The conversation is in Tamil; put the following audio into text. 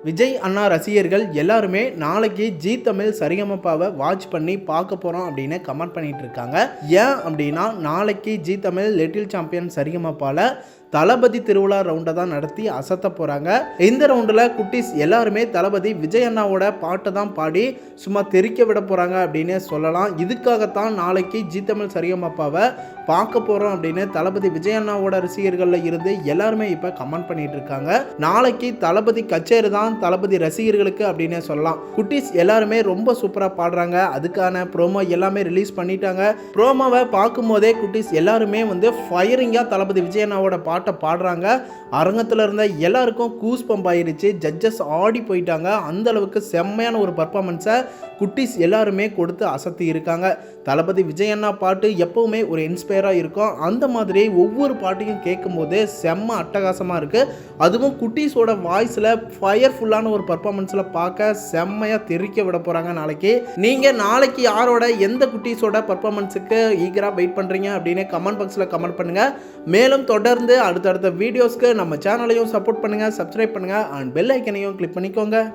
விஜய் அண்ணா ரசிகர்கள் எல்லாருமே நாளைக்கு ஜீ தமிழ் சரிகமபாவை வாட்ச் பண்ணி பார்க்க போகிறோம் அப்படின்னு கமெண்ட் பண்ணிட்டு இருக்காங்க. ஏன் அப்படின்னா நாளைக்கு ஜீ தமிழ் லிட்டில் சாம்பியன் சரிகமபால தளபதி திருவிழா ரவுண்டை தான் நடத்தி அசத்த போகிறாங்க. இந்த ரவுண்டில் குட்டீஸ் எல்லாருமே தளபதி விஜய் அண்ணாவோட பாட்டை தான் பாடி சும்மா தெரிக்க விட போகிறாங்க அப்படின்னு சொல்லலாம். இதுக்காகத்தான் நாளைக்கு ஜீ தமிழ் சரிகமபாவை பார்க்க போகிறோம் அப்படின்னு தளபதி விஜய் அண்ணாவோட ரசிகர்களில் இருந்து எல்லாருமே இப்போ கமெண்ட் பண்ணிட்டு இருக்காங்க. நாளைக்கு தளபதி கச்சேரி தான் தளபதி ரசிகர்களுக்கு அப்படின்னு சொல்லலாம். குட்டீஸ் எல்லாருமே ரொம்ப சூப்பராக பாடுறாங்க. அதுக்கான ப்ரோமோ எல்லாமே ரிலீஸ் பண்ணிட்டாங்க. ப்ரோமோவை பார்க்கும் போதே குட்டீஸ் எல்லாருமே ஃபயரிங்காக தளபதி விஜய் அண்ணாவோட பாட்டை பாடுறாங்க. அரங்கத்தில் இருந்த எல்லாருக்கும் கூஸ் பம்ப் ஆயிருச்சு. ஜட்ஜஸ் ஆடி போயிட்டாங்க. அந்த அளவுக்கு செம்மையான ஒரு பர்ஃபார்மன்ஸை குட்டீஸ் எல்லாருமே கொடுத்து அசத்தி இருக்காங்க. தளபதி விஜய் அண்ணா பாட்டு எப்பவுமே ஒரு இன்ஸ்பயராக இருக்கும். அந்த மாதிரி ஒவ்வொரு பாட்டையும் கேட்கும்போது செம்ம அட்டகாசமாக இருக்குது. அதுவும் குட்டீஸோட வாய்ஸில் ஃபயர்ஃபுல்லான ஒரு பர்ஃபார்மன்ஸில் பார்க்க செம்மையாக தெரிக்க விட போகிறாங்க நாளைக்கு. நீங்கள் நாளைக்கு யாரோட எந்த குட்டீஸோட பர்ஃபார்மன்ஸுக்கு ஈகராக வெயிட் பண்ணுறீங்க அப்படின்னு கமெண்ட் பாக்ஸில் கமெண்ட் பண்ணுங்கள். மேலும் தொடர்ந்து அடுத்தடுத்த வீடியோஸ்க்கு நம்ம சேனலையும் சப்போர்ட் பண்ணுங்கள், சப்ஸ்கிரைப் பண்ணுங்கள் அண்ட் பெல் ஐக்கனையும் கிளிக் பண்ணிக்கோங்க.